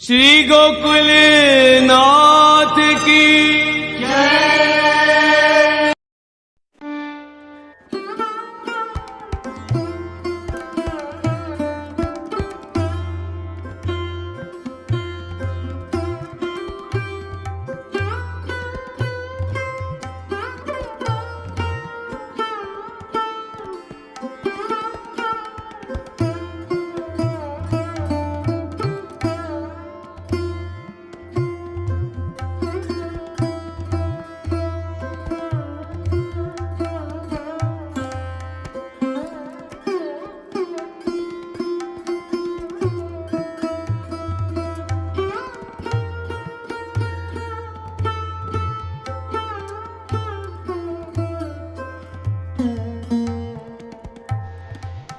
श्री गोकुल नाथ की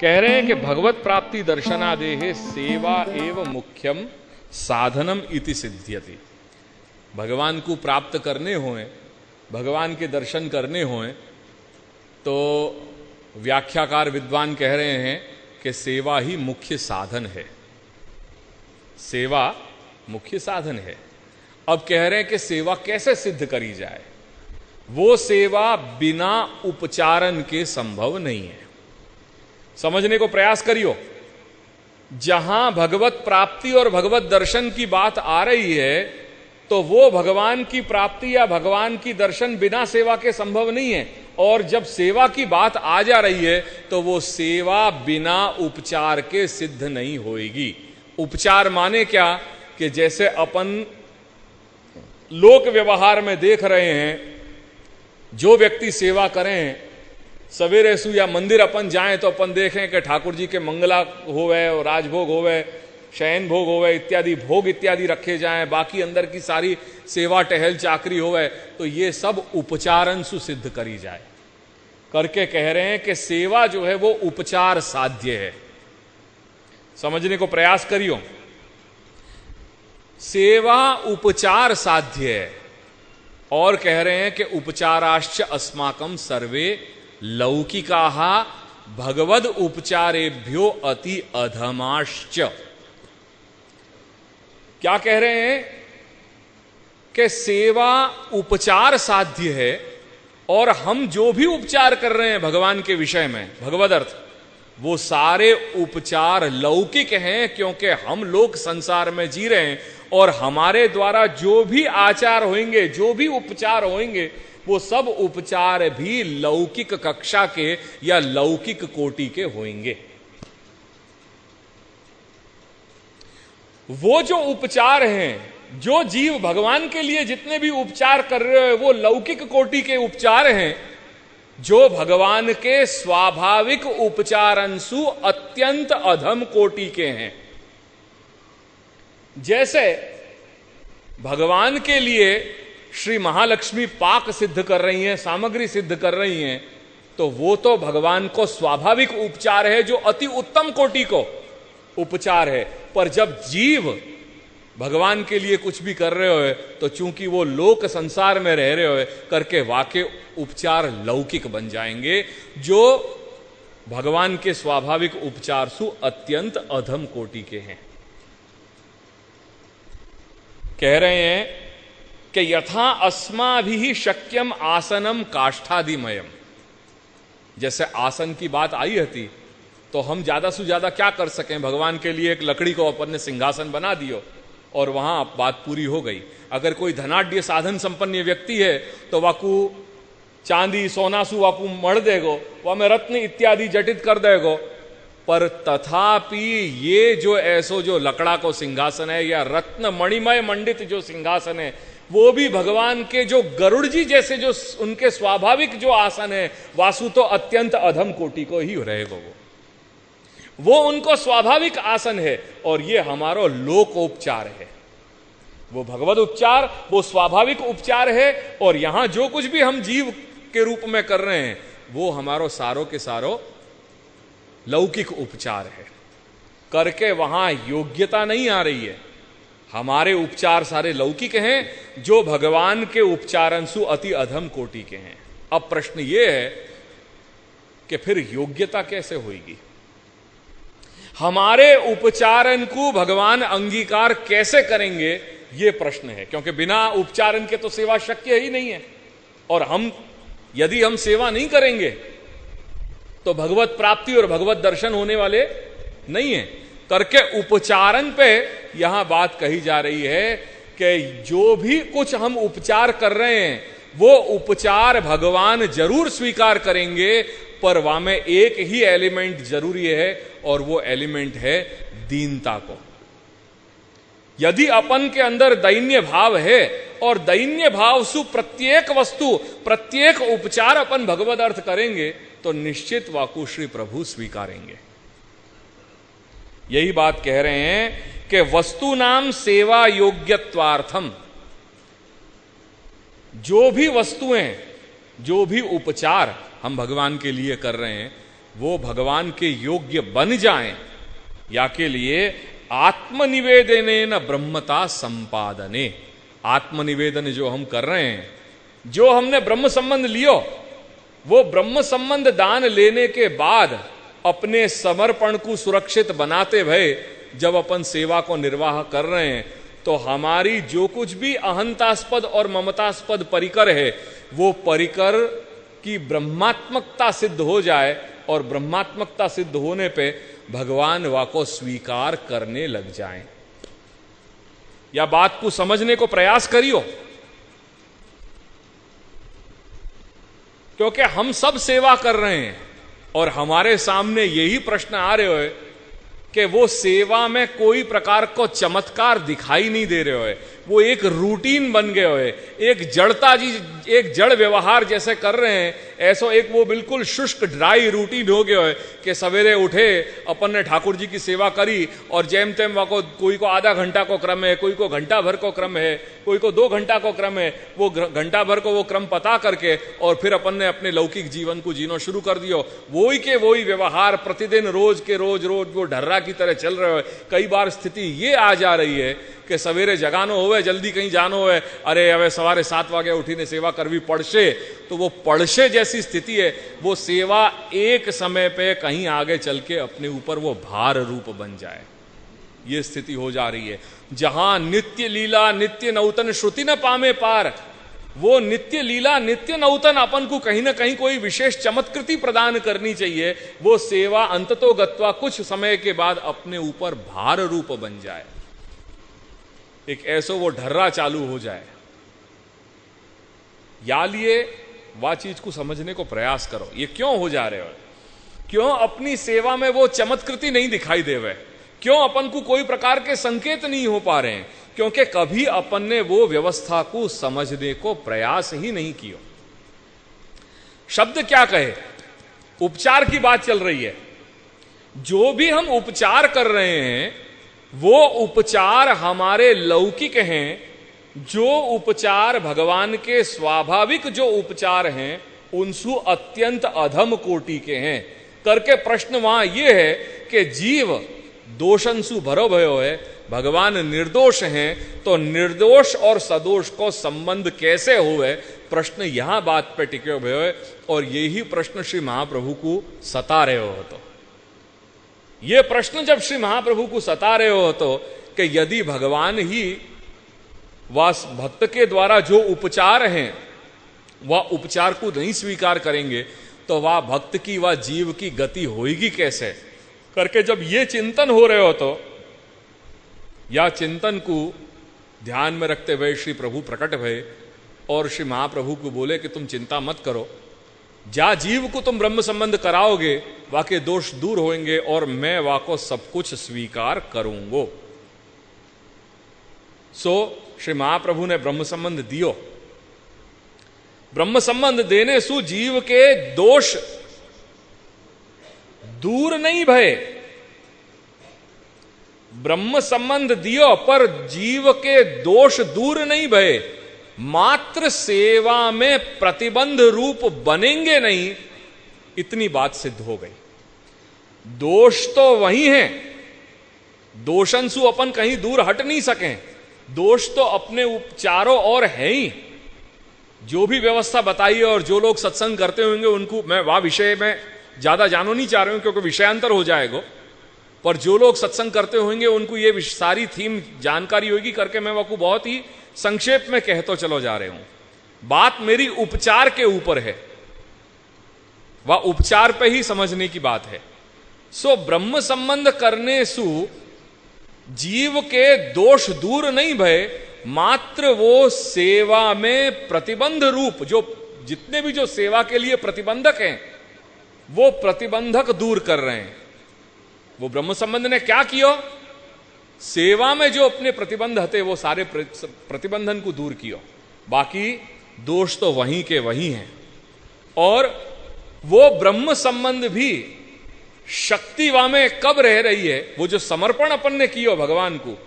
कह रहे हैं कि भगवत प्राप्ति दर्शनादेह सेवा एव मुख्यम साधनम इति सिद्ध्यति। भगवान को प्राप्त करने होए, भगवान के दर्शन करने होए, तो व्याख्याकार विद्वान कह रहे हैं कि सेवा ही मुख्य साधन है। सेवा मुख्य साधन है। अब कह रहे हैं कि सेवा कैसे सिद्ध करी जाए। वो सेवा बिना उपचारन के संभव नहीं है। समझने को प्रयास करियो। जहां भगवत प्राप्ति और भगवत दर्शन की बात आ रही है, तो वो भगवान की प्राप्ति या भगवान की दर्शन बिना सेवा के संभव नहीं है। और जब सेवा की बात आ जा रही है, तो वो सेवा बिना उपचार के सिद्ध नहीं होएगी। उपचार माने क्या कि जैसे अपन लोक व्यवहार में देख रहे हैं, जो व्यक्ति सेवा करें, सवेरे सु या मंदिर अपन जाएं तो अपन देखें कि ठाकुर जी के मंगला होवे और राजभोग होवे, शयन भोग होवे इत्यादि भोग इत्यादि रखे जाएं, बाकी अंदर की सारी सेवा टहल चाकरी होवे, तो ये सब उपचारन सु सिद्ध करी जाए करके कह रहे हैं कि सेवा जो है वो उपचार साध्य है। समझने को प्रयास करियो। सेवा उपचार साध्य है। और कह रहे हैं कि उपचाराश्च अस्माकं सर्वे लौकिकाः भगवद उपचारेभ्यो अति अधमाश्च। क्या कह रहे हैं कि सेवा उपचार साध्य है, और हम जो भी उपचार कर रहे हैं भगवान के विषय में, भगवद अर्थ, वो सारे उपचार लौकिक हैं, क्योंकि हम लोग संसार में जी रहे हैं और हमारे द्वारा जो भी आचार होंगे, जो भी उपचार होंगे, वो सब उपचार भी लौकिक कक्षा के या लौकिक कोटि के होंगे। वो जो उपचार हैं, जो जीव भगवान के लिए जितने भी उपचार कर रहे हो, वो लौकिक कोटि के उपचार हैं, जो भगवान के स्वाभाविक उपचारंसु अत्यंत अधम कोटि के हैं। जैसे भगवान के लिए श्री महालक्ष्मी पाक सिद्ध कर रही हैं, सामग्री सिद्ध कर रही हैं, तो वो तो भगवान को स्वाभाविक उपचार है, जो अति उत्तम कोटि को उपचार है। पर जब जीव भगवान के लिए कुछ भी कर रहे हो, तो चूंकि वो लोक संसार में रह रहे हो करके वाकई उपचार लौकिक बन जाएंगे, जो भगवान के स्वाभाविक उपचार सु अत्यंत अधम कोटि के हैं। कह रहे हैं कि यथा अस्माभिः शक्यम आसनम काष्ठादिमयम। जैसे आसन की बात आई थी, तो हम ज्यादा से ज्यादा क्या कर सकें, भगवान के लिए एक लकड़ी को अपन ने सिंहासन बना दियो और वहां बात पूरी हो गई। अगर कोई धनाढ्य साधन संपन्न व्यक्ति है, तो वाकू चांदी सोनासु वाकू मढ़ देगो, वह में रत्न इत्यादि जटित कर देगो। पर तथापि ये जो ऐसो जो लकड़ा को सिंहासन है या रत्न मणिमय मंडित जो सिंहासन है, वो भी भगवान के जो गरुड़ जी जैसे जो उनके स्वाभाविक जो आसन है, वासु तो अत्यंत अधम कोटि को ही रहेगा। वो उनको स्वाभाविक आसन है, और ये हमारो लोकोपचार है। वो भगवत उपचार, वो स्वाभाविक उपचार है, और यहां जो कुछ भी हम जीव के रूप में कर रहे हैं, वो हमारो सारो के सारो लौकिक उपचार है। करके वहां योग्यता नहीं आ रही है। हमारे उपचार सारे लौकिक हैं, जो भगवान के उपचारंसु अति अधम कोटि के हैं। अब प्रश्न यह है कि फिर योग्यता कैसे होगी। हमारे उपचारन को भगवान अंगीकार कैसे करेंगे, ये प्रश्न है। क्योंकि बिना उपचारन के तो सेवा शक्य ही नहीं है। और यदि हम सेवा नहीं करेंगे तो भगवत प्राप्ति और भगवत दर्शन होने वाले नहीं है। करके उपचारन पे यहां बात कही जा रही है कि जो भी कुछ हम उपचार कर रहे हैं वो उपचार भगवान जरूर स्वीकार करेंगे, पर वहां में एक ही एलिमेंट जरूरी है और वो एलिमेंट है दीनता को। यदि अपन के अंदर दैन्य भाव है और दैन्य भाव से प्रत्येक वस्तु, प्रत्येक उपचार अपन भगवद अर्थ करेंगे तो निश्चित वाकु श्री प्रभु स्वीकारेंगे। यही बात कह रहे हैं कि वस्तु नाम सेवा योग्यत्वार्थम, जो भी वस्तुएं, जो भी उपचार हम भगवान के लिए कर रहे हैं वो भगवान के योग्य बन जाएं, या के लिए आत्मनिवेदनेन ब्रह्मता संपादने। आत्मनिवेदन जो हम कर रहे हैं, जो हमने ब्रह्म संबंध लियो, वो ब्रह्म संबंध दान लेने के बाद अपने समर्पण को सुरक्षित बनाते भय जब अपन सेवा को निर्वाह कर रहे हैं तो हमारी जो कुछ भी अहंतास्पद और ममतास्पद परिकर है वो परिकर की ब्रह्मात्मकता सिद्ध हो जाए, और ब्रह्मात्मकता सिद्ध होने पे भगवान वाको स्वीकार करने लग जाएं। या बात को समझने को प्रयास करियो, क्योंकि हम सब सेवा कर रहे हैं और हमारे सामने यही प्रश्न आ रहे हो कि वो सेवा में कोई प्रकार को चमत्कार दिखाई नहीं दे रहे हो, वो एक रूटीन बन गए हो, एक जड़ता जी, एक जड़ व्यवहार जैसे कर रहे हैं, ऐसा एक वो बिल्कुल शुष्क ड्राई रूटीन हो गया है कि सवेरे उठे, अपन ने ठाकुर जी की सेवा करी और जैम तैम वाको, कोई को आधा घंटा को क्रम है, कोई को घंटा भर को क्रम है, कोई को 2 घंटा को क्रम है, वो घंटा भर को वो क्रम पता करके और फिर अपन ने अपने लौकिक जीवन को जीना शुरू कर दियो। वही के वही व्यवहार प्रतिदिन रोज के रोज वो ढर्रा की तरह चल रहे हो। कई बार स्थिति ये आ जा रही है कि सवेरे जगानो होवे, जल्दी कहीं जानो होवे, अरे अवे सवारे 7 वागे उठीने सेवा करवी पड़शे, तो वो पड़शे जैसी स्थिति है। वो सेवा एक समय पे कहीं आगे चल के अपने ऊपर वो भार रूप बन जाए, ये स्थिति हो जा रही है। जहां नित्य लीला नित्य नौतन श्रुति न पामे पार, वो नित्य लीला नित्य नौतन अपन को कहीं ना कहीं कोई विशेष चमत्कृति प्रदान करनी चाहिए। वो सेवा अंततो गत्वा कुछ समय के बाद अपने ऊपर भार रूप बन जाए, एक ऐसो वो ढर्रा चालू हो जाए। या लिए वह चीज को समझने को प्रयास करो, ये क्यों हो जा रहे हो, क्यों अपनी सेवा में वो चमत्कृति नहीं दिखाई दे रहे, क्यों अपन को कोई प्रकार के संकेत नहीं हो पा रहे हैं, क्योंकि कभी अपन ने वो व्यवस्था को समझने को प्रयास ही नहीं किया। शब्द क्या कहे, उपचार की बात चल रही है। जो भी हम उपचार कर रहे हैं वो उपचार हमारे लौकिक हैं, जो उपचार भगवान के स्वाभाविक जो उपचार हैं उनसु अत्यंत अधम कोटि के हैं। करके प्रश्न वहां यह है कि जीव दोषंसु भरो भयो है, भगवान निर्दोष हैं, तो निर्दोष और सदोष को संबंध कैसे हुए, प्रश्न यहां बात पे टिके हुए है। और यही प्रश्न श्री महाप्रभु को सता रहे हो तो, ये प्रश्न जब श्री महाप्रभु को सता रहे हो तो कि यदि भगवान ही वह भक्त के द्वारा जो उपचार हैं वह उपचार को नहीं स्वीकार करेंगे तो वह भक्त की वह जीव की गति होगी कैसे। करके जब ये चिंतन हो रहे हो तो या चिंतन को ध्यान में रखते हुए श्री प्रभु प्रकट भये और श्री महाप्रभु को बोले कि तुम चिंता मत करो, जा जीव को तुम ब्रह्म संबंध कराओगे वाके दोष दूर होंगे और मैं वाको सब कुछ स्वीकार करूंगो। सो श्री महाप्रभु ने ब्रह्म संबंध दियो। ब्रह्म संबंध देने सु जीव के दोष दूर नहीं भये, ब्रह्म संबंध दियो पर जीव के दोष दूर नहीं भये, मात्र सेवा में प्रतिबंध रूप बनेंगे नहीं, इतनी बात सिद्ध हो गई। दोष तो वही है, दोषंसु अपन कहीं दूर हट नहीं सके, दोष तो अपने चारों ओर है ही। जो भी व्यवस्था बताई है और जो लोग सत्संग करते होंगे उनको मैं वह विषय में ज्यादा जानो नहीं चाह रहा हूं क्योंकि विषयांतर हो जाएगा। पर जो लोग सत्संग करते होंगे उनको ये सारी थीम जानकारी होगी करके मैं आपको बहुत ही संक्षेप में कह तो चलो जा रहे हूं। बात मेरी उपचार के ऊपर है, वह उपचार पे ही समझने की बात है। सो ब्रह्म संबंध करने सु जीव के दोष दूर नहीं भय, मात्र वो सेवा में प्रतिबंध रूप जो जितने भी जो सेवा के लिए प्रतिबंधक हैं वो प्रतिबंधक दूर कर रहे हैं। वो ब्रह्म संबंध ने क्या किया? सेवा में जो अपने प्रतिबंध थे वो सारे प्रतिबंधन को दूर किया। बाकी दोष तो वहीं के वहीं हैं। और वो ब्रह्म संबंध भी शक्ति में कब रह रही है? वो जो समर्पण अपन ने किया भगवान को,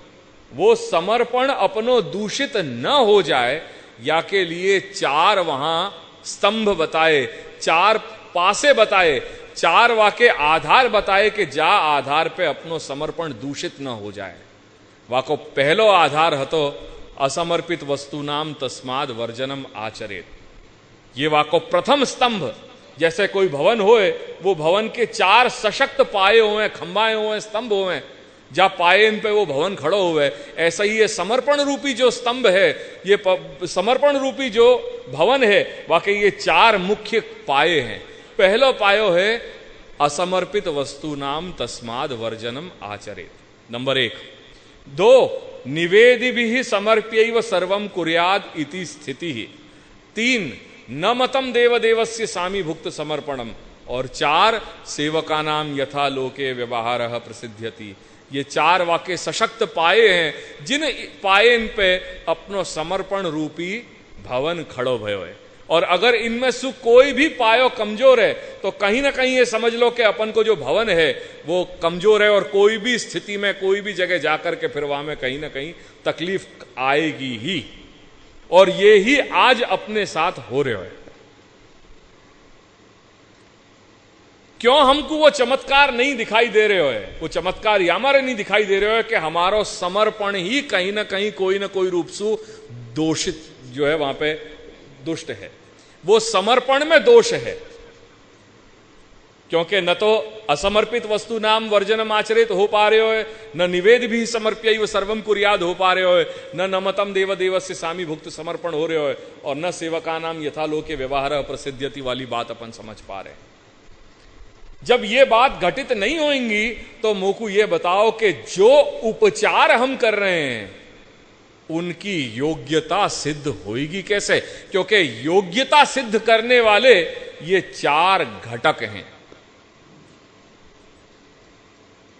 वो समर्पण अपनो दूषित न हो जाए या के लिए चार वहां स्तंभ बताए, चार पासे बताए, चार वाके आधार बताए कि जा आधार पे अपनो समर्पण दूषित न हो जाए। वाको पहलो आधार हतो असमर्पित वस्तु नाम तस्माद वर्जनम आचरेत। ये वाको प्रथम स्तंभ, जैसे कोई भवन होए, वो भवन के चार सशक्त पाए हुए, खंबाए हुए, स्तंभ हुए, जा पाए इन पे वो भवन खड़ो हुए, ऐसा ही ये समर्पण रूपी जो स्तंभ है, ये समर्पण रूपी जो भवन है, वाकई ये चार मुख्य पाए हैं। पहलो पायो है असमर्पित वस्तु नाम तस्माद वर्जनम आचरेत। नंबर 1। 2 निवेदि भी समर्प्यैव सर्वम कुर्याद इति स्थिति। 3 न मतम देवदेवस्य सामी भुक्त समर्पणम। और 4 सेवका नाम यथा लोके व्यवहारः प्रसिद्ध्यति। ये 4 वाक्य सशक्त पाए हैं, जिन पाए इन पे अपनो समर्पण रूपी भवन खड़ो भयो है। और अगर इनमें से कोई भी पायो कमजोर है तो कहीं ना कहीं ये समझ लो कि अपन को जो भवन है वो कमजोर है, और कोई भी स्थिति में कोई भी जगह जाकर के फिर वहां में कहीं ना कहीं तकलीफ आएगी ही। और ये ही आज अपने साथ हो रहे है। क्यों हमको वो चमत्कार नहीं दिखाई दे रहे हो? वो चमत्कार हमारे नहीं दिखाई दे रहे हो कि हमारो समर्पण ही कहीं ना कहीं कोई ना कोई रूप से दोषित जो है वहां पे दुष्ट है। वो समर्पण में दोष है, क्योंकि न तो असमर्पित वस्तु नाम वर्जनम आचरित हो पा रहे हो, न निवेद भी समर्प्य सर्वम कुर्याद हो पा रहे हो, न नमतम देव देवस्य सामी भुक्त समर्पण हो रहे हो, और न सेवका नाम यथा लोके व्यवहार प्रसिद्ध्यति वाली बात अपन समझ पा रहे हैं। जब ये बात घटित नहीं होंगी तो मोकू ये बताओ कि जो उपचार हम कर रहे हैं उनकी योग्यता सिद्ध होगी कैसे? क्योंकि योग्यता सिद्ध करने वाले ये 4 घटक हैं।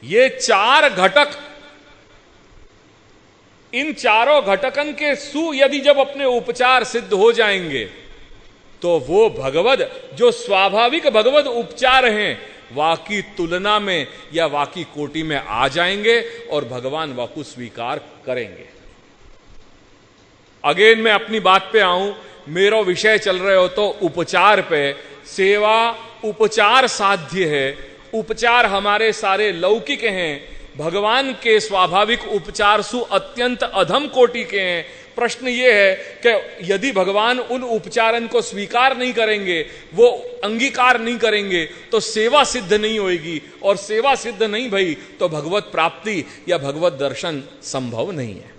ये 4 घटक, इन चारों घटकन के यदि जब अपने उपचार सिद्ध हो जाएंगे तो वो भगवद जो स्वाभाविक भगवद उपचार हैं वाकी तुलना में या वाकी कोटि में आ जाएंगे और भगवान वाकु स्वीकार करेंगे। अगेन मैं अपनी बात पे आऊं, मेरा विषय चल रहे हो तो उपचार पे। सेवा उपचार साध्य है, उपचार हमारे सारे लौकिक हैं, भगवान के स्वाभाविक उपचार सु अत्यंत अधम कोटि के हैं। प्रश्न ये है कि यदि भगवान उन उपचारन को स्वीकार नहीं करेंगे, वो अंगीकार नहीं करेंगे, तो सेवा सिद्ध नहीं होगी, और सेवा सिद्ध नहीं भई तो भगवत प्राप्ति या भगवत दर्शन संभव नहीं है।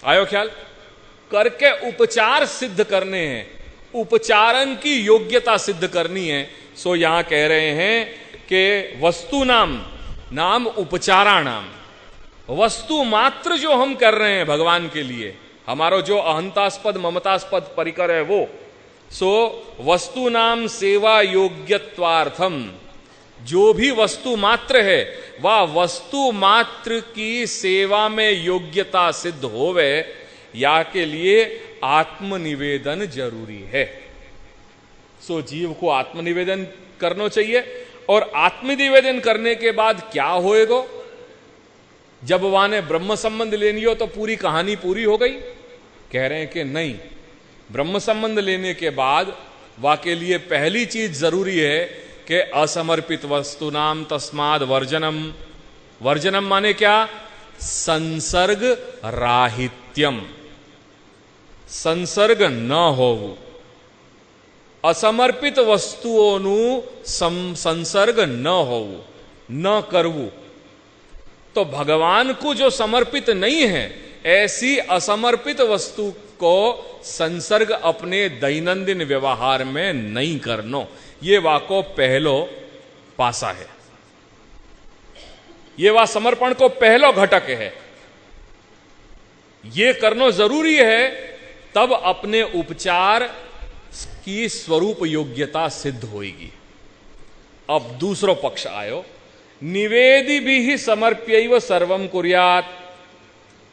आयो ख्याल? करके उपचार सिद्ध करने हैं, उपचारन की योग्यता सिद्ध करनी है। सो यहां कह रहे हैं कि वस्तु नाम उपचाराणाम, वस्तु मात्र जो हम कर रहे हैं भगवान के लिए, हमारा जो अहंतास्पद ममतास्पद परिकर है वो, सो वस्तु नाम सेवा योग्यत्वार्थम, जो भी वस्तु मात्र है वह वस्तु मात्र की सेवा में योग्यता सिद्ध होवे या के लिए आत्मनिवेदन जरूरी है। सो जीव को आत्मनिवेदन करना चाहिए, और आत्मनिवेदन करने के बाद क्या होएगा? जब वहां ने ब्रह्म संबंध लेनी हो तो पूरी कहानी पूरी हो गई? कह रहे हैं कि नहीं, ब्रह्म संबंध लेने के बाद वहां के लिए पहली चीज जरूरी है कि असमर्पित वस्तु नाम तस्माद वर्जनम। वर्जनम माने क्या? संसर्ग राहित्यम, संसर्ग न हो। અસમર્પિત વસ્તુઓનું સંસર્ગ ન હોવું, ન કરવું. तो भगवान को जो समर्पित नहीं है, ऐसी असमर्पित वस्तु को संसर्ग अपने दैनंदिन व्यवहार में नहीं करनो. ये वाको पहलो पासा है. ये वा समर्पण को पहलो घटक है. ये करनो जरूरी है, तब अपने उपचार की स्वरूप योग्यता सिद्ध होगी. अब दूसरो पक्ष आयो, निवेदि भी ही समर्प्यैव सर्वम कुर्यात.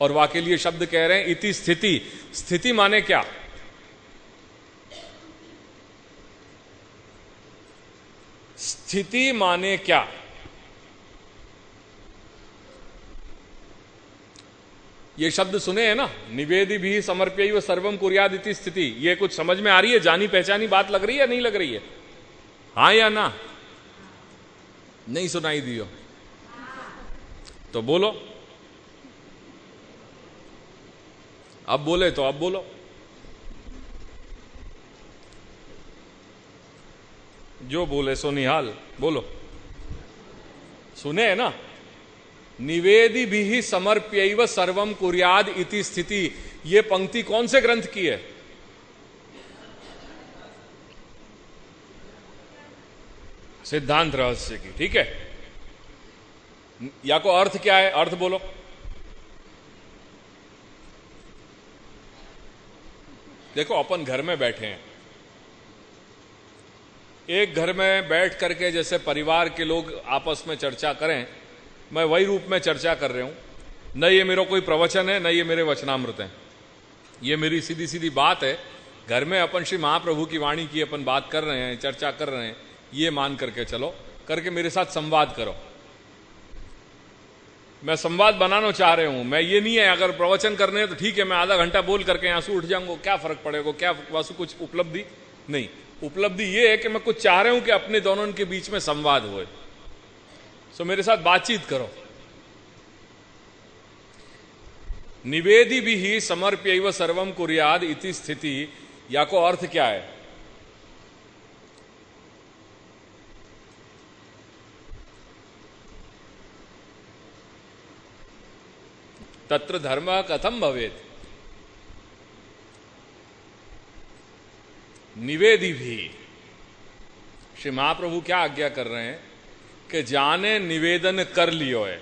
और वाके लिए शब्द कह रहे हैं इति स्थिति. स्थिति माने क्या? स्थिति माने क्या? ये शब्द सुने हैं ना, निवेदि भी समर्प्यैव सर्वम कुर्यात इति स्थिति. ये कुछ समझ में आ रही है? जानी पहचानी बात लग रही है, नहीं लग रही है? हां या ना? नहीं सुनाई दियो तो बोलो. अब बोले तो अब बोलो. जो बोले सो निहाल बोलो. सुने है ना, निवेदि भी समर्प्यैव सर्वम कुर्याद इति स्थिति. ये पंक्ति कौन से ग्रंथ की है? सिद्धांत रहस्य की. ठीक है. या को अर्थ क्या है? अर्थ बोलो. देखो, अपन घर में बैठे हैं, एक घर में बैठ करके जैसे परिवार के लोग आपस में चर्चा करें, मैं वही रूप में चर्चा कर रहा हूं. न ये मेरा कोई प्रवचन है, न ये मेरे वचनामृत हैं. ये मेरी सीधी सीधी बात है. घर में अपन श्री महाप्रभु की वाणी की अपन बात कर रहे हैं, चर्चा कर रहे हैं, ये मान करके चलो, करके मेरे साथ संवाद करो. मैं संवाद बनाना चाह रहा हूं. मैं ये नहीं है अगर प्रवचन करने हैं तो ठीक है, मैं आधा घंटा बोल करके यहां से उठ जाऊंगा, क्या फर्क पड़ेगा, क्या वासु कुछ उपलब्धि नहीं. उपलब्धि ये है कि मैं कुछ चाह रहा हूं कि अपने दोनों के बीच में संवाद होए. सो मेरे साथ बातचीत करो. निवेदि भी ही समर्प्यैव सर्वम कुर्याद इति स्थिति. या को अर्थ क्या है? तत्र धर्म कथम भवेत्. निवेदि भी. श्री महाप्रभु क्या आज्ञा कर रहे हैं कि जाने निवेदन कर लियो है.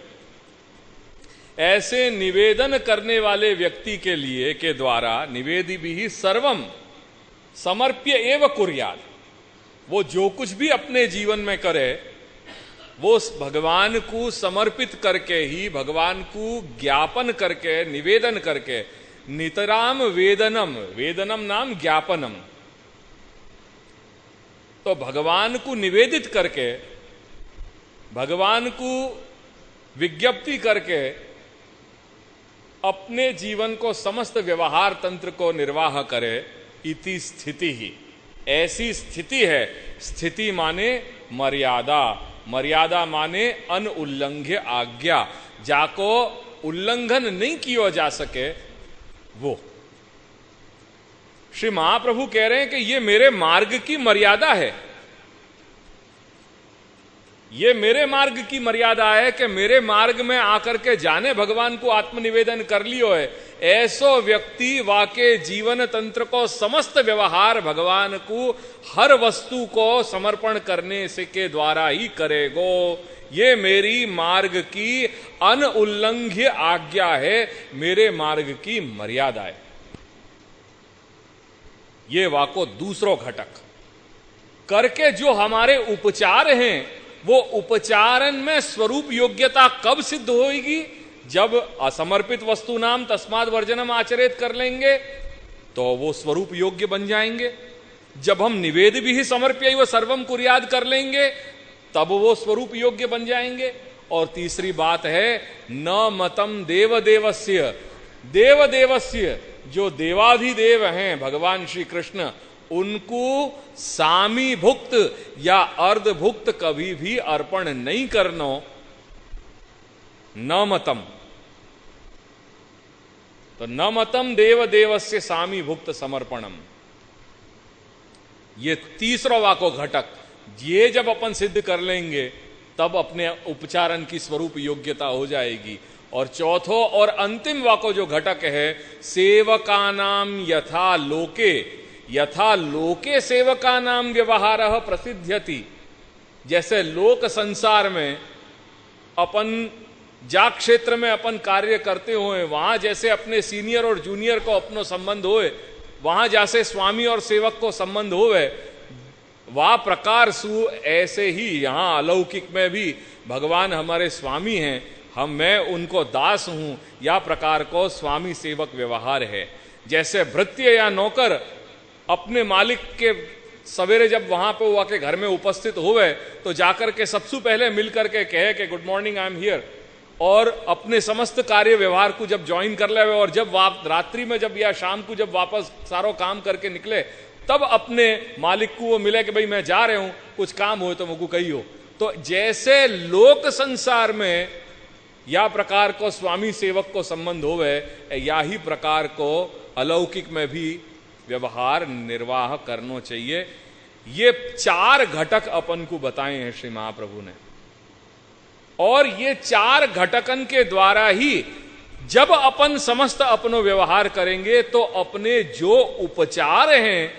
ऐसे निवेदन करने वाले व्यक्ति के लिए के द्वारा निवेदि भी सर्वम समर्प्य एव कुर्यात. वो जो कुछ भी अपने जीवन में करे वो भगवान को समर्पित करके ही, भगवान को ज्ञापन करके, निवेदन करके, नितराम वेदनम. वेदनम नाम ज्ञापनम. तो भगवान को निवेदित करके, भगवान को विज्ञप्ति करके अपने जीवन को, समस्त व्यवहार तंत्र को निर्वाह करे. इति स्थिति ही. ऐसी स्थिति है. स्थिति माने मर्यादा. मर्यादा माने अनुल्लंघ्य आज्ञा. जाको उल्लंघन नहीं किया जा सके वो. श्री महाप्रभु कह रहे हैं कि ये मेरे मार्ग की मर्यादा है. ये मेरे मार्ग की मर्यादा है कि मेरे मार्ग में आकर के जाने भगवान को आत्मनिवेदन कर लियो है, ऐसो व्यक्ति वाके जीवन तंत्र को, समस्त व्यवहार भगवान को, हर वस्तु को समर्पण करने से के द्वारा ही करेगो. ये मेरी मार्ग की अनुल्लंघ्य आज्ञा है, मेरे मार्ग की मर्यादा है. ये वाको दूसरो घटक करके जो हमारे उपचार हैं, वो उपचारन में स्वरूप योग्यता कब सिद्ध होगी? जब असमर्पित वस्तु नाम तस्माद वर्जनम आचरित कर लेंगे तो वो स्वरूप योग्य बन जाएंगे. जब हम निवेद भी ही समर्प्यैव सर्वम कुर्याद कर लेंगे तब वो स्वरूप योग्य बन जाएंगे. और तीसरी बात है, न मतम देवदेवस्य. देवदेवस्य जो देवाधिदेव हैं भगवान श्री कृष्ण, उनको सामी भुक्त या अर्धभुक्त कभी भी अर्पण नहीं करनो. न मतम. तो न मतम देव देवस्य सामी भुक्त समर्पणम. ये तीसरा वाको घटक, ये जब अपन सिद्ध कर लेंगे तब अपने उपचारण की स्वरूप योग्यता हो जाएगी। और चौथो और अंतिम वाको जो घटक है, सेवकानाम यथा लोके सेवकानाम व्यवहारः प्रसिद्ध्यति। जैसे लोक संसार में अपन जा क्षेत्र में अपन कार्य करते हुए वहां जैसे अपने सीनियर और जूनियर को अपनो संबंध होए, वहां जैसे स्वामी और सेवक को संबंध होवे, वह प्रकार सु ऐसे ही यहां अलौकिक में भी भगवान हमारे स्वामी हैं, मैं उनको दास हूं, या प्रकार को स्वामी सेवक व्यवहार है। जैसे भृत्य या नौकर अपने मालिक के सवेरे जब वहां पे हुआ के घर में उपस्थित हुए तो जाकर के सबसे पहले मिलकर के कहे कि good morning, I am here, और अपने समस्त कार्य व्यवहार को जब ज्वाइन कर ले, और जब रात्रि में जब या शाम को जब वापस सारो काम करके निकले तब अपने मालिक को वो मिले कि भाई मैं जा रहे हूं, कुछ काम हो तो मुझको कहियो। तो जैसे लोक संसार में या प्रकार को स्वामी सेवक को संबंध होवे, या ही प्रकार को अलौकिक में भी व्यवहार निर्वाह करना चाहिए। ये 4 घटक अपन को बताए हैं श्री महाप्रभु ने, और ये 4 घटकन के द्वारा ही जब अपन समस्त अपनो व्यवहार करेंगे तो अपने जो उपचार हैं,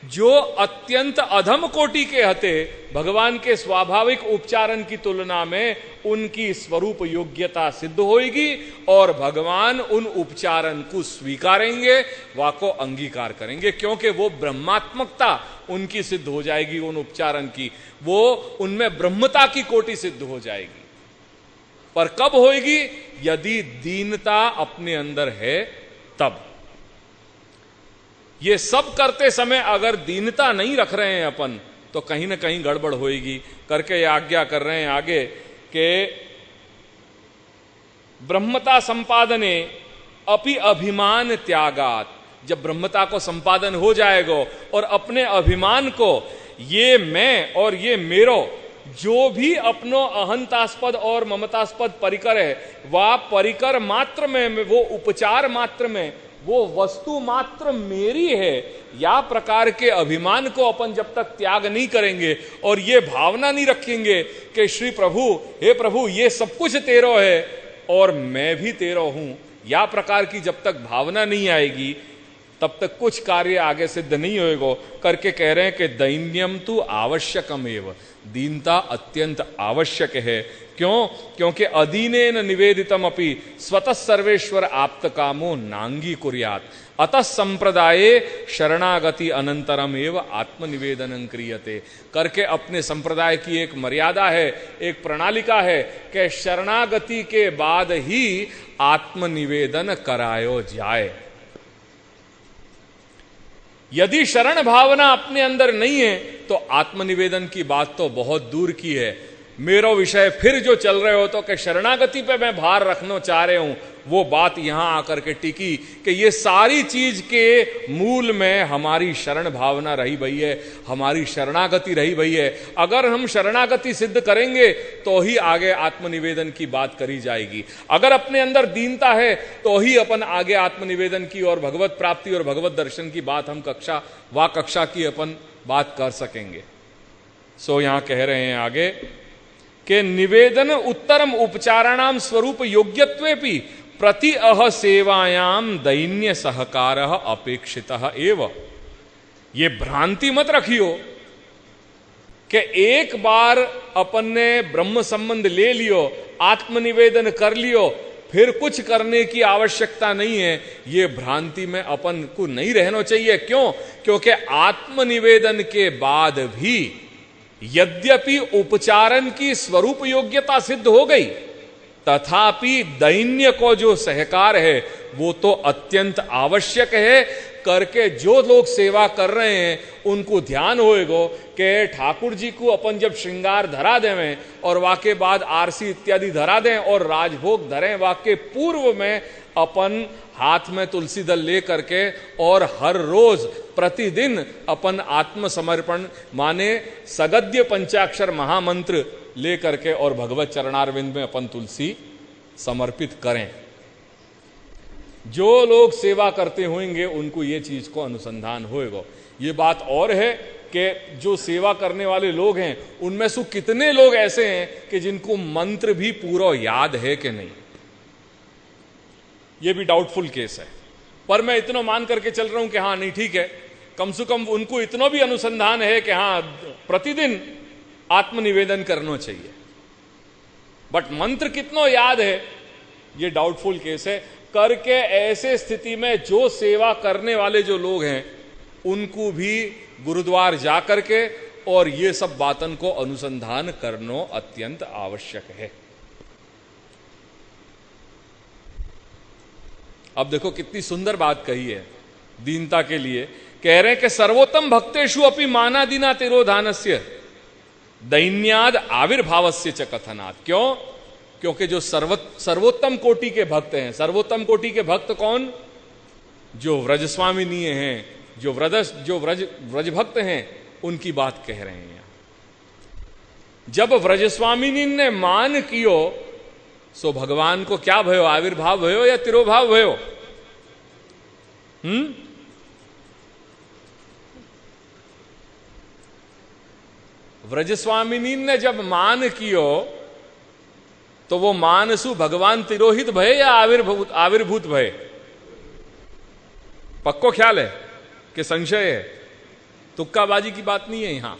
जो अत्यंत अधम कोटि के हते भगवान के स्वाभाविक उपचारण की तुलना में उनकी स्वरूप योग्यता सिद्ध होगी, और भगवान उन उपचारण को स्वीकारेंगे, वाको अंगीकार करेंगे, क्योंकि वो ब्रह्मात्मकता उनकी सिद्ध हो जाएगी उन उपचारण की, वो उनमें ब्रह्मता की कोटि सिद्ध हो जाएगी। पर कब होगी? यदि दीनता अपने अंदर है तब। ये सब करते समय अगर दीनता नहीं रख रहे हैं अपन तो कहीं ना कहीं गड़बड़ होएगी। करके ये आज्ञा कर रहे हैं आगे कि ब्रह्मता संपादने अपि अभिमान त्यागात। जब ब्रह्मता को संपादन हो जाएगा और अपने अभिमान को, ये मैं और ये मेरो, जो भी अपनो अहंतास्पद और ममतास्पद परिकर है, वह परिकर मात्र में, वो उपचार मात्र में, वो वस्तु मात्र मेरी है, या प्रकार के अभिमान को अपन जब तक त्याग नहीं करेंगे और ये भावना नहीं रखेंगे कि श्री प्रभु, हे प्रभु, ये सब कुछ तेरो है और मैं भी तेरो हूं, या प्रकार की जब तक भावना नहीं आएगी तब तक कुछ कार्य आगे सिद्ध नहीं होएगा। करके कह रहे हैं कि दैन्यम तु आवश्यकमेव, दीनता अत्यंत आवश्यक है। क्यों? क्योंकि अदीनेन निवेदितम अपि स्वतः सर्वेश्वर आप्त कामो नांगी कुर्यात, अतः संप्रदाये शरणागति अनंतरम एव आत्मनिवेदनं क्रियते। करके अपने संप्रदाय की एक मर्यादा है, एक प्रणालिका है कि शरणागति के बाद ही आत्मनिवेदन करायो जाए। यदि शरण भावना अपने अंदर नहीं है तो आत्मनिवेदन की बात तो बहुत दूर की है। मेरो विषय फिर जो चल रहे हो तो कि शरणागति पे मैं भार रखना चाह रहे हूं, वो बात यहां आकर के टिकी कि ये सारी चीज के मूल में हमारी शरण भावना रही भई है, हमारी शरणागति रही भई है। अगर हम शरणागति सिद्ध करेंगे तो ही आगे आत्मनिवेदन की बात करी जाएगी। अगर अपने अंदर दीनता है तो ही अपन आगे आत्मनिवेदन की और भगवत प्राप्ति और भगवत दर्शन की बात हम कक्षा की अपन बात कर सकेंगे। सो यहां कह रहे हैं आगे कि निवेदन उत्तरम उपचाराणाम स्वरूप योग्यत्वेपि प्रति अह सेवायाम दैन्य सहकार अपेक्षितः एव। ये भ्रांति मत रखियो कि एक बार अपन ने ब्रह्म संबंध ले लियो, आत्मनिवेदन कर लियो, फिर कुछ करने की आवश्यकता नहीं है। ये भ्रांति में अपन को नहीं रहना चाहिए। क्यों? क्योंकि आत्मनिवेदन के बाद भी यद्यपि उपचारण की स्वरूप योग्यता सिद्ध हो गई, तथापि दैन्य को जो सहकार है वो तो अत्यंत आवश्यक है। करके जो लोग सेवा कर रहे हैं उनको ध्यान होएगो कि ठाकुर जी को अपन जब श्रृंगार धरा देवें और वाके बाद आरसी इत्यादि धरा दें और राजभोग धरें, वाके पूर्व में अपन हाथ में तुलसी दल ले करके और हर रोज प्रतिदिन अपन आत्मसमर्पण माने सगद्य पंचाक्षर महामंत्र ले करके और भगवत चरणारविंद में अपन तुलसी समर्पित करें। जो लोग सेवा करते होंगे उनको ये चीज को अनुसंधान होएगा। ये बात और है कि जो सेवा करने वाले लोग हैं उनमें से कितने लोग ऐसे हैं कि जिनको मंत्र भी पूरा याद है कि नहीं, ये भी डाउटफुल केस है। पर मैं इतना मान करके चल रहा हूं कि हाँ नहीं ठीक है, कम से कम उनको इतना भी अनुसंधान है कि हाँ प्रतिदिन आत्मनिवेदन करना चाहिए। बट मंत्र कितना याद है ये डाउटफुल केस है। करके ऐसे स्थिति में जो सेवा करने वाले जो लोग हैं उनको भी गुरुद्वार जा करके और ये सब बातन को अनुसंधान करना अत्यंत आवश्यक है। अब देखो कितनी सुंदर बात कही है दीनता के लिए। कह रहे हैं कि सर्वोत्तम भक्तेषु अपि मानादिना तिरोधानस्य दैन्याद आविर्भावस्य च कथनात्। क्यों? क्योंकि जो सर्वोत्तम कोटि के भक्त हैं, सर्वोत्तम कोटि के भक्त कौन? जो व्रजस्वामिनीय हैं, जो व्रज भक्त हैं, उनकी बात कह रहे हैं। जब व्रजस्वामिनी ने मान कियो सो भगवान को क्या भयो? आविर्भाव भयो या तिरोभाव भयो? व्रजस्वामिनी ने जब मान कियो तो वो मानसु भगवान तिरोहित भय या आविर्भूत भय? पक्को ख्याल है कि संशय है? तुक्काबाजी की बात नहीं है यहां।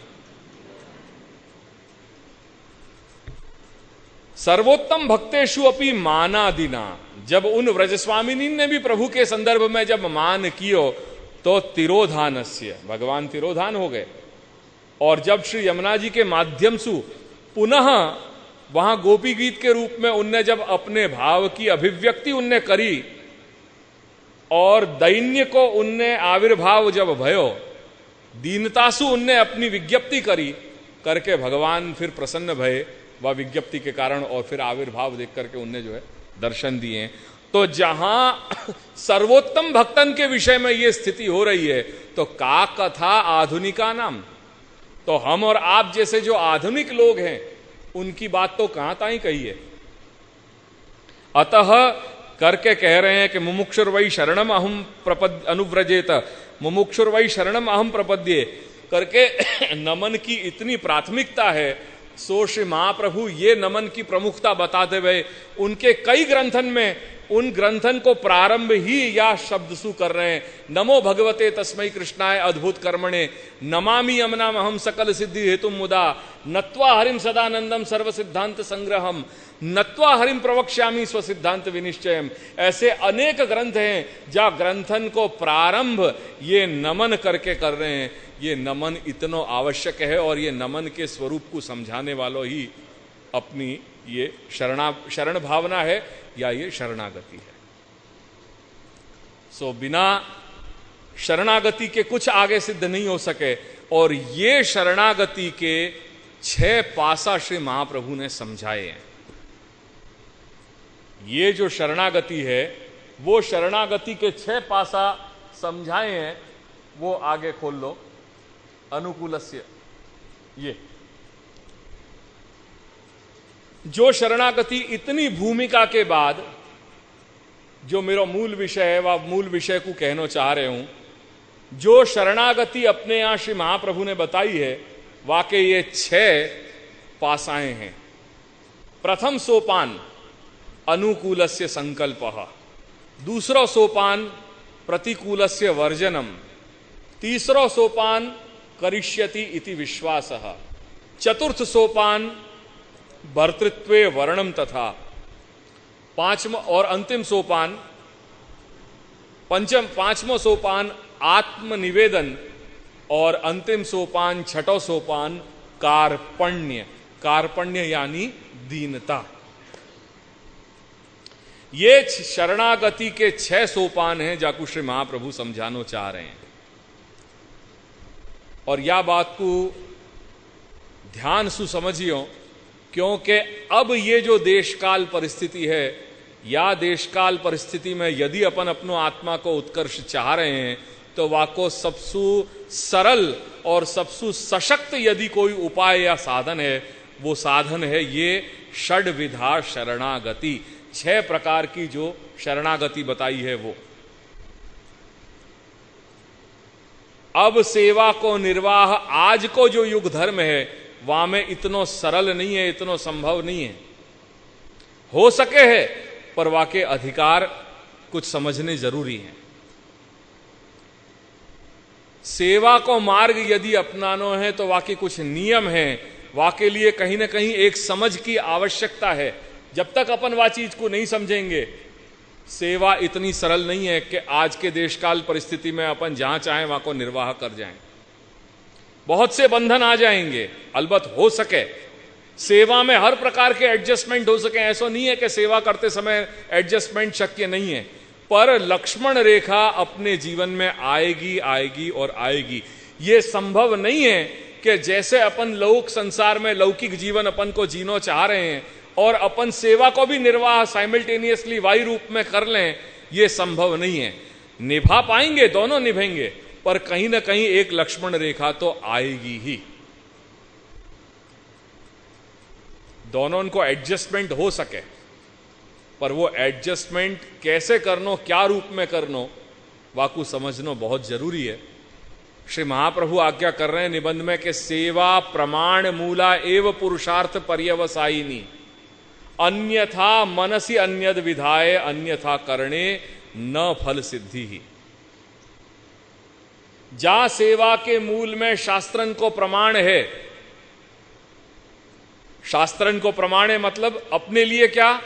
सर्वोत्तम भक्तेषु अपि मानादिना, जब उन व्रजस्वामिनी ने भी प्रभु के संदर्भ में जब मान कियो तो तिरोधानस्य, भगवान तिरोधान हो गए। और जब श्री यमुना जी के माध्यम से पुनः वहां गोपी गीत के रूप में उनने जब अपने भाव की अभिव्यक्ति उनने करी और दैन्य को उनने आविर्भाव जब भयो, दीनतासु उनने अपनी विज्ञप्ति करी, करके भगवान फिर प्रसन्न भये वह विज्ञप्ति के कारण, और फिर आविर्भाव देख करके उनने जो है दर्शन दिए। तो जहां सर्वोत्तम भक्तन के विषय में यह स्थिति हो रही है तो का कथा आधुनिका नाम, तो हम और आप जैसे जो आधुनिक लोग हैं उनकी बात तो कहां ताई कही है। अतः करके कह रहे हैं कि मुमुक्षुर्वै शरणम अहम अनुव्रजेत, मुमुक्षुर्वै शरणम अहम प्रपद्ये, करके नमन की इतनी प्राथमिकता है। सो श्री महाप्रभु ये नमन की प्रमुखता बताते हुए उनके कई ग्रंथन में उन ग्रंथन को प्रारंभ ही या शब्द सु कर रहे हैं। नमो भगवते तस्मै कृष्णाय अद्भुत कर्मणे, नमामि यमनामहम सकल सिद्धि हेतु मुदा, नत्वा हरिम सदानंदम सर्व सिद्धांत संग्रहम, नत्वा हरिम प्रवक्ष्यामि स्व सिद्धांत विनिश्चयम। ऐसे अनेक ग्रंथ हैं जहाँ ग्रंथन को प्रारंभ ये नमन करके कर रहे हैं। ये नमन इतना आवश्यक है और ये नमन के स्वरूप को समझाने वालों ही अपनी ये शरण भावना है या ये शरणागति है। सो बिना शरणागति के कुछ आगे सिद्ध नहीं हो सके। और ये शरणागति के 6 पासा श्री महाप्रभु ने समझाए हैं। ये जो शरणागति है वो शरणागति के 6 पासा समझाए हैं। वो आगे खोल लो, अनुकूलस्य। ये जो शरणागति इतनी भूमिका के बाद जो मेरा मूल विषय है वह मूल विषय को कहना चाह रहे हूं, जो शरणागति अपने यहां श्री महाप्रभु ने बताई है वाकई ये 6 पासाएं हैं। प्रथम सोपान अनुकूलस्य संकल्पः, दूसरा सोपान प्रतिकूलस्य वर्जनम, तीसरा सोपान करिष्यति इति विश्वासः, चतुर्थ सोपान भर्तृत्वे वर्णम तथा, पांचवा और अंतिम सोपान पांचवा सोपान आत्मनिवेदन और अंतिम सोपान छठो सोपान कार्पण्य। कार्पण्य यानी दीनता। ये शरणागति के 6 सोपान हैं जाकू श्री महाप्रभु समझाना चाह रहे हैं। और यह बात को ध्यान से समझियो, क्योंकि अब ये जो देशकाल परिस्थिति है या देशकाल परिस्थिति में यदि अपन अपनो आत्मा को उत्कर्ष चाह रहे हैं तो वाको सबसे सरल और सबसे सशक्त यदि कोई उपाय या साधन है वो साधन है ये षड्विधा शरणागति। 6 प्रकार की जो शरणागति बताई है वो। अब सेवा को निर्वाह आज को जो युग धर्म है वहां में इतनो सरल नहीं है, इतनो संभव नहीं है। हो सके है पर वाके अधिकार कुछ समझने जरूरी है। सेवा को मार्ग यदि अपनानो है तो वाके कुछ नियम है, वाके लिए कहीं ना कहीं एक समझ की आवश्यकता है। जब तक अपन वा चीज को नहीं समझेंगे, सेवा इतनी सरल नहीं है कि आज के देशकाल परिस्थिति में अपन जहां चाहें वहां को निर्वाह कर जाएं। बहुत से बंधन आ जाएंगे। अलबत्त हो सके सेवा में हर प्रकार के एडजस्टमेंट हो सके, ऐसा नहीं है कि सेवा करते समय एडजस्टमेंट शक्य नहीं है, पर लक्ष्मण रेखा अपने जीवन में आएगी आएगी और आएगी। यह संभव नहीं है कि जैसे अपन लौकिक संसार में लौकिक जीवन अपन को जीनो चाह रहे हैं और अपन सेवा को भी निर्वाह साइमल्टेनियसली वायु रूप में कर लें, यह संभव नहीं है। निभा पाएंगे, दोनों निभेंगे, पर कहीं ना कहीं एक लक्ष्मण रेखा तो आएगी ही। दोनों को एडजस्टमेंट हो सके, पर वो एडजस्टमेंट कैसे करनो, क्या रूप में करनो, वाकु समझनो बहुत जरूरी है। श्री महाप्रभु आज्ञा कर रहे हैं निबंध में कि सेवा प्रमाण मूला एव पुरुषार्थ पर्यवसायिनी, अन्यथा मनसी अन्यद विधाय अन्यथा करणे न फल सिद्धि ही। जा सेवा के मूल में शास्त्रन को प्रमाण है, शास्त्रन को प्रमाण है मतलब अपने लिए क्या,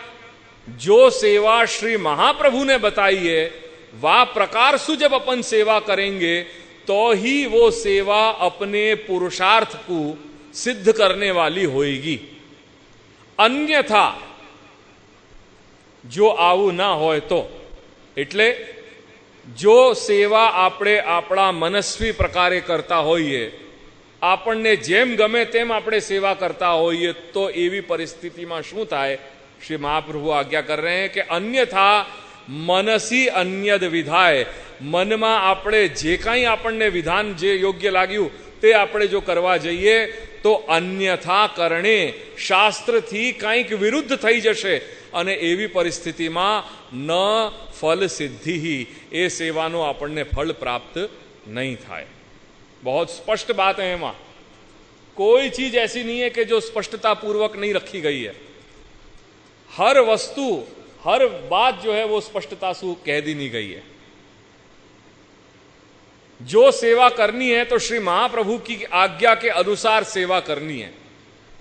जो सेवा श्री महाप्रभु ने बताई है वह प्रकार से जब अपन सेवा करेंगे तो ही वो सेवा अपने पुरुषार्थ को सिद्ध करने वाली होएगी। अन्यथा जो आવું ना होय तो, એટલે जो सेवा આપણે આપણા મનસ્વી પ્રકારે કરતા હોઈએ, આપણને જેમ ગમે તેમ આપણે સેવા કરતા હોઈએ, તો એવી પરિસ્થિતિમાં શું થાય? श्री महाप्रभु आज्ञा कर रहे हैं कि अन्यथा मनसी अन्यद विधाय, મનમાં આપણે જે કાંઈ આપણને વિધાન જે યોગ્ય લાગ્યું તે આપણે જો કરવા જઈએ તો અન્યથા કરણે શાસ્ત્રથી કંઈક વિરુદ્ધ થઈ જશે અને એવી પરિસ્થિતિમાં ન ફલ સિદ્ધિ, એ સેવાનો આપણને ફળ પ્રાપ્ત नहीं થાય। बहुत स्पष्ट बात है एમાં, कोई चीज ऐसी नहीं है कि जो स्पष्टता पूर्वक नहीं रखी गई है। हर वस्तु, हर बात जो है वो स्पष्टता से कह दी नहीं गई है। जो सेवा करनी है तो श्री महाप्रभु की आज्ञा के अनुसार सेवा करनी है।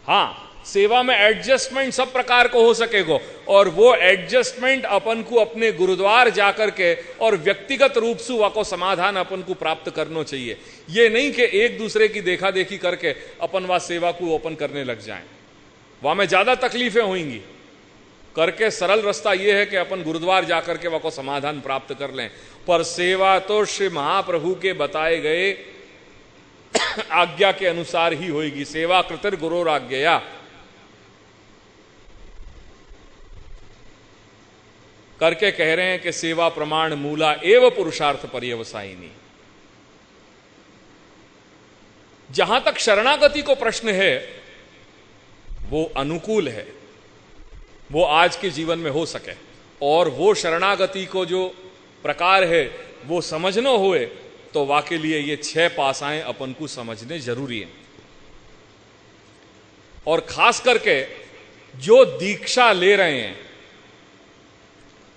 हां, सेवा में एडजस्टमेंट सब प्रकार को हो सकेगा, और वो एडजस्टमेंट अपन को अपने गुरुद्वार जाकर के और व्यक्तिगत रूप से वह को समाधान अपन को प्राप्त करना चाहिए। ये नहीं कि एक दूसरे की देखा देखी करके अपन वह सेवा को ओपन करने लग जाएं, वहां में ज्यादा तकलीफें होंगी। करके सरल रास्ता यह है कि अपन गुरुद्वार जाकर के वह को समाधान प्राप्त कर लें। पर सेवा तो श्री महाप्रभु के बताए गए आज्ञा के अनुसार ही होगी। सेवा कृतिर गुरुराज्ञया, करके कह रहे हैं कि सेवा प्रमाण मूला एवं पुरुषार्थ पर्यवसायिनी। जहां तक शरणागति को प्रश्न है वो अनुकूल है, वो आज के जीवन में हो सके, और वो शरणागति को जो प्रकार है वो समझना हुए तो वाके लिए ये 6 पासाएं अपन को समझने जरूरी है। और खास करके जो दीक्षा ले रहे हैं,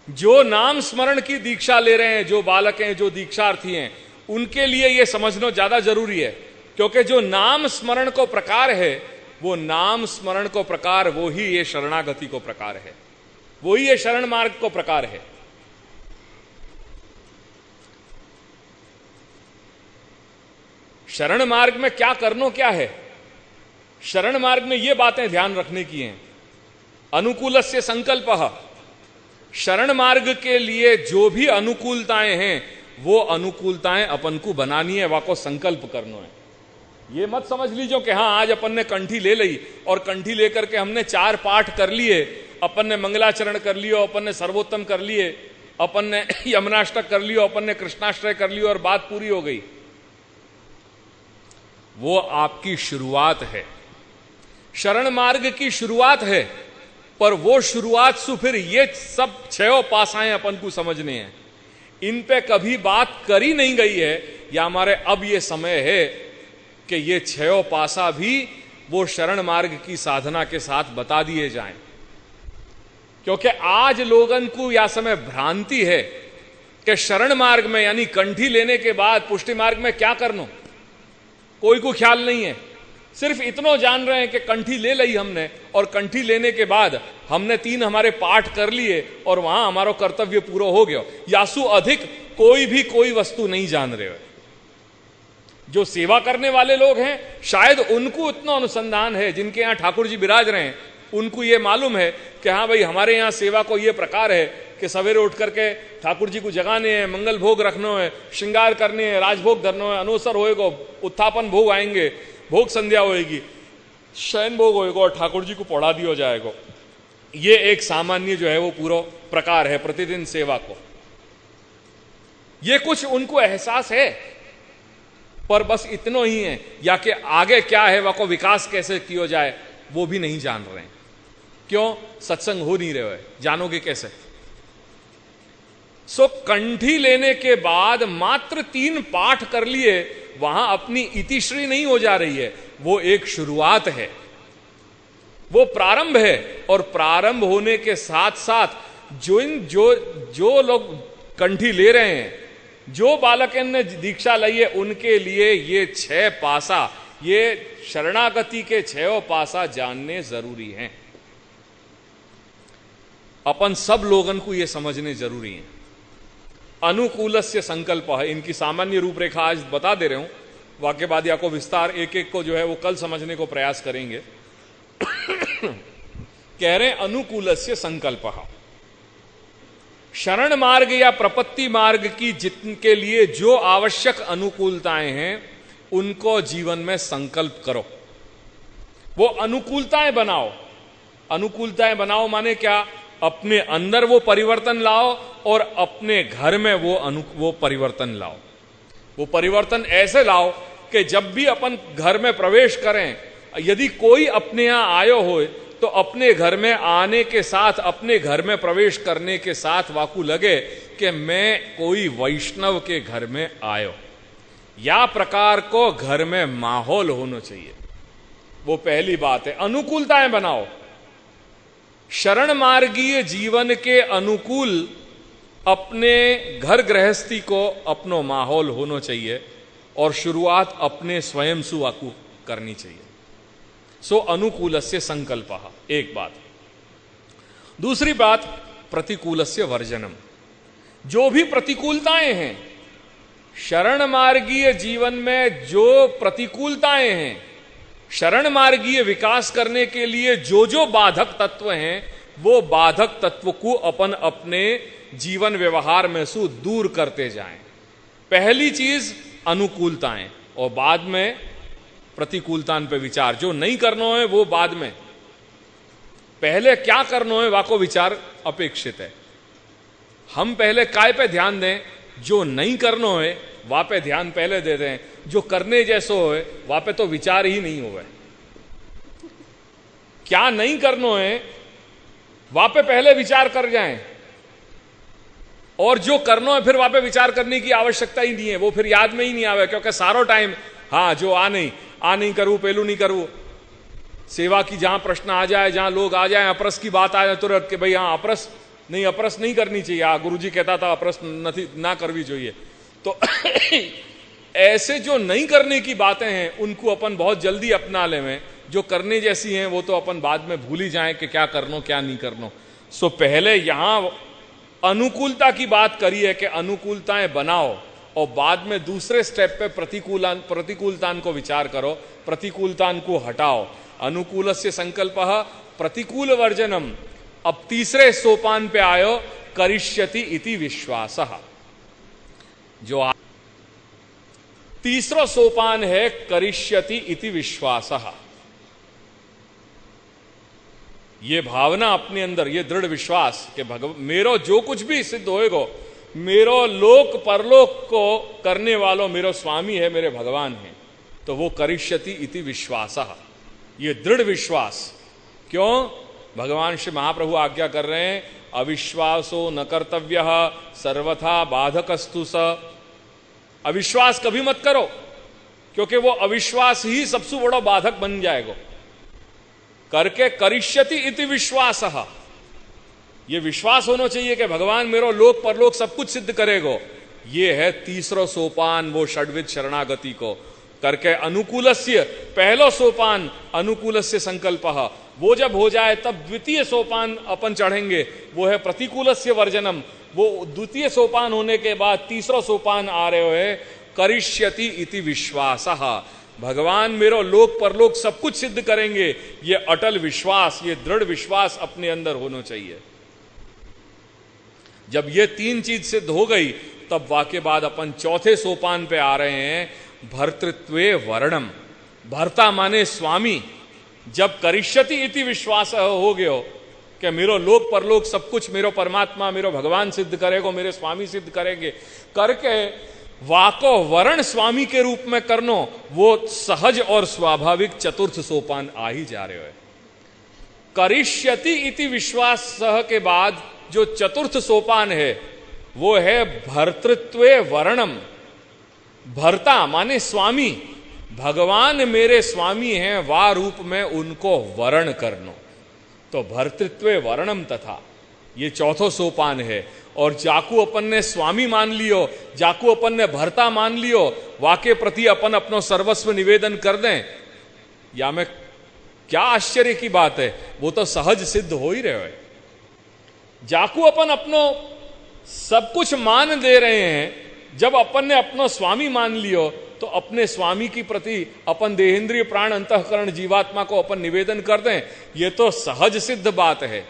जो नाम स्मरण की दीक्षा ले रहे हैं, जो बालक हैं, जो दीक्षार्थी हैं, उनके लिए यह समझना ज्यादा जरूरी है। क्योंकि जो नाम स्मरण को प्रकार है, वो नाम स्मरण को प्रकार वो ही ये शरणागति को प्रकार है, वो ही ये शरण मार्ग को प्रकार है। शरण मार्ग में क्या करना क्या है? शरण मार्ग में ये बातें ध्यान रखने की हैं। अनुकूलस्य संकल्पः, शरण मार्ग के लिए जो भी अनुकूलताएं हैं वो अनुकूलताएं अपन को बनानी है, वाको संकल्प करना है। ये मत समझ लीजिए कि हाँ आज अपन ने कंठी ले ली और कंठी लेकर के हमने 4 पाठ कर लिए, अपन ने मंगलाचरण कर लियो, अपन ने सर्वोत्तम कर लिए, अपन ने यमुनाष्टक कर लियो, अपन ने कृष्णाष्टक कर लियो और बात पूरी हो गई। वो आपकी शुरुआत है, शरण मार्ग की शुरुआत है। पर वो शुरुआत से फिर ये सब 6 पासाएं अपन को समझने हैं। इन पे कभी बात करी नहीं गई है या हमारे अब ये समय है कि ये छयों पासा भी वो शरण मार्ग की साधना के साथ बता दिए जाएं। क्योंकि आज लोगन को या समय भ्रांति है कि शरण मार्ग में यानी कंठी लेने के बाद पुष्टि मार्ग में क्या करना, कोई को ख्याल नहीं है। सिर्फ इतना जान रहे हैं कि कंठी ले ली हमने, और कंठी लेने के बाद हमने 3 हमारे पाठ कर लिए और वहां हमारा कर्तव्य पूरा हो गया। यासु अधिक कोई भी कोई वस्तु नहीं जान रहे हो। जो सेवा करने वाले लोग हैं शायद उनको उतना अनुसंधान है, जिनके यहां ठाकुर जी विराज रहे हैं उनको ये मालूम है कि हाँ भाई हमारे यहाँ सेवा को ये प्रकार है कि सवेरे उठ करके ठाकुर जी को जगाने हैं, मंगल भोग रखना है, श्रृंगार करने हैं, राजभोग धरना है, अनुसर होएगा, उत्थापन भोग आएंगे, भोग संध्या होएगी, शयन भोग होएगा और ठाकुर जी को पढ़ा दिया जाएगा। ये एक सामान्य जो है वो पूरा प्रकार है प्रतिदिन सेवा को। ये कुछ उनको एहसास है, पर बस इतना ही है, या कि आगे क्या है वह को विकास कैसे किया जाए वो भी नहीं जान रहे हैं। क्यों? सत्संग हो नहीं रहे, जानोगे कैसे? सो कंठी लेने के बाद मात्र 3 पाठ कर लिए, वहां अपनी इतिश्री नहीं हो जा रही है, वो एक शुरुआत है, वो प्रारंभ है। और प्रारंभ होने के साथ साथ जो लोग कंठी ले रहे हैं, जो बालक ने दीक्षा ली है, उनके लिए ये 6 पासा, ये शरणागति के 6 पासा जानने जरूरी हैं। अपन सब लोगन को ये समझने जरूरी है। अनुकूलस्य संकल्प है, इनकी सामान्य रूपरेखा आज बता दे रहे हूं, वाक्य बाद या को विस्तार एक एक को जो है वो कल समझने को प्रयास करेंगे। कह रहे हैं अनुकूलस्य संकल्प, शरण मार्ग या प्रपत्ति मार्ग की जिनके लिए जो आवश्यक अनुकूलताएं हैं उनको जीवन में संकल्प करो, वो अनुकूलताएं बनाओ। अनुकूलताएं बनाओ माने क्या? अपने अंदर वो परिवर्तन लाओ और अपने घर में वो परिवर्तन लाओ। वो परिवर्तन ऐसे लाओ कि जब भी अपन घर में प्रवेश करें, यदि कोई अपने यहां आयो हो तो अपने घर में आने के साथ, अपने घर में प्रवेश करने के साथ वाकू लगे कि मैं कोई वैष्णव के घर में आयो, या प्रकार को घर में माहौल होना चाहिए। वो पहली बात है। अनुकूलताएं बनाओ। शरण मार्गीय जीवन के अनुकूल अपने घर गृहस्थी को अपनो माहौल होना चाहिए, और शुरुआत अपने स्वयं से वाकू करनी चाहिए। सो अनुकूलस्य संकल्पः, एक बात। दूसरी बात, प्रतिकूलस्य वर्जनम। जो भी प्रतिकूलताएं हैं शरण मार्गीय जीवन में, जो प्रतिकूलताएं हैं, शरण मार्गीय विकास करने के लिए जो बाधक तत्व हैं, वो बाधक तत्व को अपन अपने जीवन व्यवहार में से दूर करते जाएं। पहली चीज अनुकूलताएं, और बाद में प्रतिकूलतान पे विचार। जो नहीं करना है वो बाद में, पहले क्या करना है वाको विचार अपेक्षित है। हम पहले काय पे ध्यान दें? जो नहीं करना है वहां पे ध्यान पहले दे दें, जो करने जैसो है वहां पे तो विचार ही नहीं होवे। क्या नहीं करना है वहां पे पहले विचार कर जाएं, और जो करना है फिर वहां पे विचार करने की आवश्यकता ही नहीं है, वो फिर याद में ही नहीं आवे। क्योंकि सारो टाइम हाँ जो आ नहीं करूं, पहलू नहीं करूं, सेवा की जहां प्रश्न आ जाए, जहां लोग आ जाए, अपरस की बात आ जाए तुरंत कि भाई हाँ अपरस नहीं करनी चाहिए। हाँ गुरुजी कहता था अपरस ना करनी चाहिए। तो ऐसे जो नहीं करने की बातें हैं उनको अपन बहुत जल्दी अपना लें, जो करने जैसी हैं वो तो अपन बाद में भूल ही जाएं कि क्या करनो क्या नहीं करनो। सो पहले यहां अनुकूलता की बात करी है कि अनुकूलताएं बनाओ, और बाद में दूसरे स्टेप पे प्रतिकूलतान को विचार करो, प्रतिकूलतान को हटाओ। अनुकूलस्य संकल्पः प्रतिकूल वर्जनम। अब तीसरे सोपान पे आयो, करिष्यति इति विश्वासः। जो तीसरा सोपान है करिष्यति इति विश्वासः। ये भावना अपने अंदर, ये दृढ़ विश्वास कि मेरो जो कुछ भी सिद्ध होएगा, मेरो लोक परलोक को करने वालों मेरो स्वामी है, मेरे भगवान है, तो वो करिष्यति इति विश्वासः। ये दृढ़ विश्वास। क्यों? भगवान श्री महाप्रभु आज्ञा कर रहे हैं, अविश्वासो न कर्तव्यः सर्वथा बाधकस्तु स। अविश्वास कभी मत करो, क्योंकि वो अविश्वास ही सबसे बड़ा बाधक बन जाएगा। करके करिष्यति इति विश्वासः, ये विश्वास होना चाहिए कि भगवान मेरो लोक परलोक सब कुछ सिद्ध करेगो। ये है तीसरा सोपान वो षड्विध शरणागति को। करके अनुकूलस्य, पहलो सोपान अनुकूलस्य संकल्पः, वो जब हो जाए तब द्वितीय सोपान अपन चढ़ेंगे, वो है प्रतिकूलस्य वर्जनम। वो द्वितीय सोपान होने के बाद तीसरा सोपान आ रहे है करिष्यति इति विश्वासः, भगवान मेरो लोक परलोक सब कुछ सिद्ध करेंगे। ये अटल विश्वास, ये दृढ़ विश्वास अपने अंदर होना चाहिए। जब ये तीन चीज सिद्ध हो गई तब वाके बाद अपन चौथे सोपान पे आ रहे हैं, भर्तृत्वे वर्णम। भर्ता माने स्वामी। जब करिष्यति इति विश्वास हो गयो कि मेरो लोक परलोक सब कुछ मेरो परमात्मा मेरो भगवान सिद्ध करेगो, मेरे स्वामी सिद्ध करेंगे, करके वाको वर्ण स्वामी के रूप में करनो, वो सहज और स्वाभाविक चतुर्थ सोपान आ ही जा रहे हो। करिष्यति इति विश्वास सह के बाद जो चतुर्थ सोपान है वो है भर्तृत्वे वर्णम। भर्ता माने स्वामी, भगवान मेरे स्वामी हैं, वा रूप में उनको वर्ण करनो, तो भर्तृत्वे वर्णम तथा, ये चौथो सोपान है। और जाकू अपन ने स्वामी मान लियो, जाकू अपन ने भर्ता मान लियो, वाके प्रति अपन अपनो सर्वस्व निवेदन कर दें, या में क्या आश्चर्य की बात है, वो तो सहज सिद्ध हो ही रहे हो। जाकू अपन अपनो सब कुछ मान दे रहे हैं, जब अपन ने अपनो स्वामी मान लियो तो अपने स्वामी की प्रति अपन देहेंद्रिय प्राण अंतःकरण जीवात्मा को अपन निवेदन कर दें, ये तो सहज सिद्ध बात है।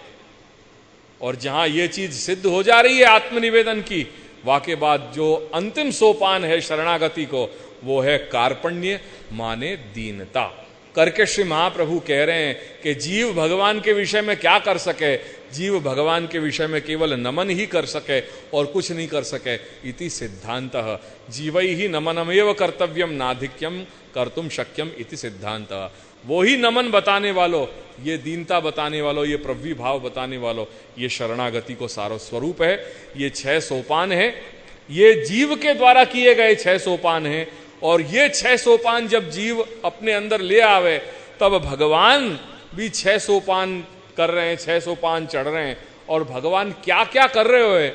और जहां ये चीज सिद्ध हो जा रही है आत्मनिवेदन की, वाके बाद जो अंतिम सोपान है शरणागति को, वो है कार्पण्य माने दीनता। करके श्री महाप्रभु कह रहे हैं कि जीव भगवान के विषय में क्या कर सके, जीव भगवान के विषय में केवल नमन ही कर सके और कुछ नहीं कर सके। इति सिद्धांतः जीवै ही नमनमेव कर्तव्यम नाधिक्यम कर्तुम शक्यम इति सिद्धांतः। वो ही नमन बताने वालों, ये दीनता बताने वालों, ये प्रभवी भाव बताने वालों, ये शरणागति को सारो स्वरूप है। ये 6 सोपान है, ये जीव के द्वारा किए गए 6 सोपान हैं। और ये 6 सोपान जब जीव अपने अंदर ले आवे तब भगवान भी 6 सोपान कर रहे हैं, 6 सोपान चढ़ रहे हैं। और भगवान क्या क्या कर रहे हो,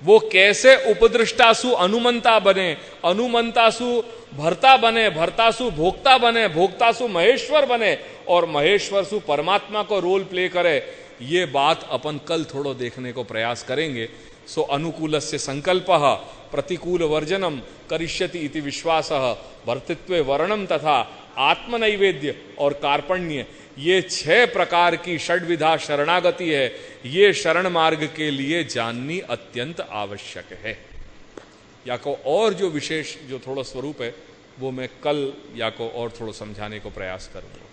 वो कैसे उपदृष्टासु अनुमंता बने, अनुमंतासु भर्ता बने, भर्तासु भोक्ता बने, भोक्तासु महेश्वर बने, और महेश्वर सु परमात्मा को रोल प्ले करे, ये बात अपन कल थोड़ा देखने को प्रयास करेंगे। सो अनुकूलस्य संकल्पः प्रतिकूल वर्जनम करिष्यति इति विश्वासः भर्तृत्वे वर्णम तथा आत्मनैवेद्य और कार्पण्य, ये 6 प्रकार की षड्विधा शरणागति है। ये शरण मार्ग के लिए जाननी अत्यंत आवश्यक है। या को और जो विशेष जो थोड़ा स्वरूप है वो मैं कल या को और थोड़ा समझाने को प्रयास करूंगा।